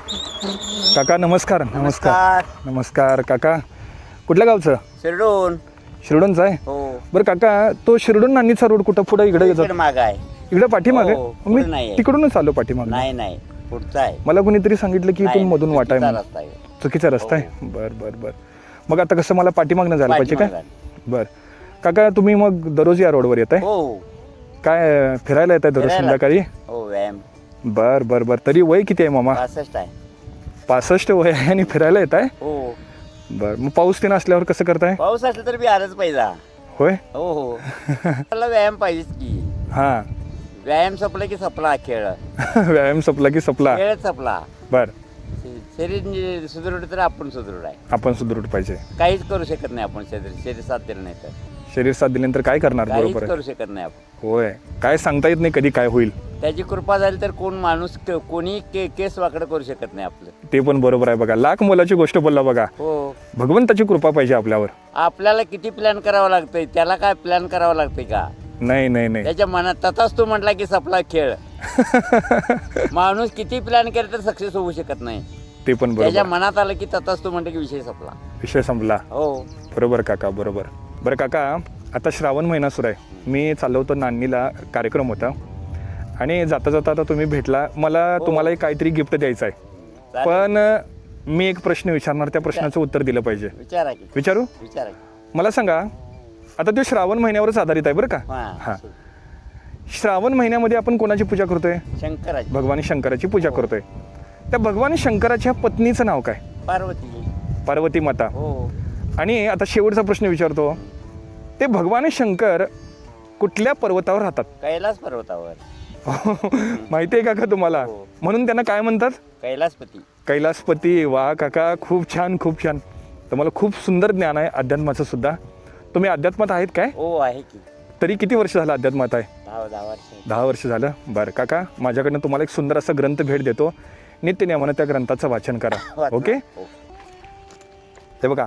काका नमस्कार. नमस्कार नमस्कार. काका कुठल्या गावचं? शिरडून. शिरडूनचं आहे. हो. बरं काका, तो शिरडून नांदीचा रोड कुठं पुढे इकडे येतो? माग आहे. इकडे पाठीमागे? हो, मी पुढे नाहीये. तिकडूनच आलो पाठीमागे. नाही पुढचा आहे. मला कुणीतरी सांगितलं की नाही, इथून मधून वाटा आहे चुकीचा म्हणून. रस्ता आहे. चुकीचा रस्ता आहे. बर बर बर. मग आता कसं मला पाठीमागनं जायला पाहिजे काय? पाठीमागं. बर काका, तुम्ही मग दररोज या रोडवर येत आहे हो काय? फिरायला येत आहे दररोज फिरायला. संध्याकाळी? हो व्यायाम. बर बर बर. तरी वय किती आहे मामा? 65 आहे. 65 वय आहे आणि फिरायला येत आहे? हो. बर. मग पाऊस ते असल्यावर कसं करताय? पाऊस असला तर बी आलंच पाहिजे. होय. हो हो. मला व्यायाम पाहिजेच की. हां. व्यायाम संपला की संपला खेळ. व्यायाम संपला की संपला. खेळच संपला. बर. शरीर सुदृढ तर आपण सुदृढ आहे. आपण सुदृढ पाहिजे. काहीच करू शकत नाही आपण. शरीर साथ दिलं नाही तर शरीर साथ दिल्यानंतर काय करणार? काहीच बरोबर आहे. करू शकत नाही आपण. होय. काय सांगता येत नाही कधी काय होईल. त्याची कृपा झाली तर कोण माणूस कोणी केस वाकडं करू शकत नाही आपलं. ते पण बरोबर आहे बघा. लाख मोलाची गोष्ट बोलला बघा. हो. भगवंताची कृपा पाहिजे आपल्यावर. आपल्याला किती प्लॅन करावा लागतंय, त्याला काय प्लॅन करावा लागतंय का? नाही नाही नाही. त्याच्या मनात तसाच तू म्हटला की सपला खेळ. माणूस किती प्लॅन केला तर सक्सेस होऊ शकत नाही. ते पण त्याच्या बरोबर. मनात आलं की तसाच तू म्हणतो की विषय संपला. विषय संपला. हो. बरोबर काका, बरोबर. बरं काका, आता श्रावण महिना सुरू आहे. मी चाललो होतो नांदणीला, कार्यक्रम होता आणि जाता जाता आता तुम्ही भेटला. मला तुम्हाला एक काहीतरी गिफ्ट द्यायचं आहे. चालेल. पण मी एक प्रश्न विचारणार, त्या प्रश्नाचं उत्तर दिलं पाहिजे. विचारा की. विचारू? विचारा की. मला सांगा, आता ते श्रावण महिन्यावरच आधारित आहे बरं का? हा. श्रावण महिन्यामध्ये आपण कोणाची पूजा करतोय? शंकराची. भगवान शंकराची पूजा करतोय. त्या भगवान शंकराच्या पत्नीचं नाव काय? पार्वती. पार्वती माता. हो. आणि आता शेवटचा प्रश्न विचारतो, ते भगवान शंकर कुठल्या पर्वतावर राहतात? कैलास पर्वतावर. माहिती आहे काका तुम्हाला? हो. म्हणून त्यांना काय म्हणतात? कैलासपती. कैलासपती. वा काका, खूप छान खूप छान. तुम्हाला खूप सुंदर ज्ञान आहे अध्यात्माचं सुद्धा. तुम्ही अध्यात्मात आहेत काय? हो आहे की. तरी किती वर्ष झालं अध्यात्मात आहे? 10 वर्ष. 10 वर्ष झालं. बरं काका, माझ्याकडनं तुम्हाला एक सुंदर असा ग्रंथ भेट देतो. नित्यनियमानं त्या ग्रंथाचं वाचन करा. ओके? हो. ते बघा,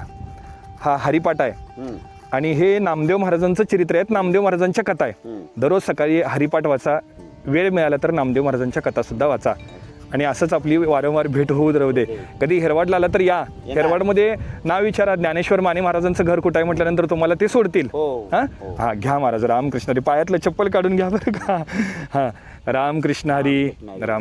हा हरिपाठ आहे हम्म. आणि हे नामदेव महाराजांचं चरित्र आहेत. नामदेव महाराजांच्या कथा आहे. हम्म. दररोज सकाळी हरिपाठ वाचा. वेळ मिळाला तर नामदेव महाराजांच्या कथा सुद्धा वाचा. आणि असंच आपली वारंवार भेट होऊ राहू दे. कधी हेरवाडला आला तर या. हेरवाडमध्ये नाव विचारा, ज्ञानेश्वर माने महाराजांचं घर कुठं आहे म्हटल्यानंतर तुम्हाला ते सोडतील. हो. हां हां, घ्या महाराज. रामकृष्ण हरी. पायातलं चप्पल काढून घ्या बरं का. हां, रामकृष्ण हरी. राम.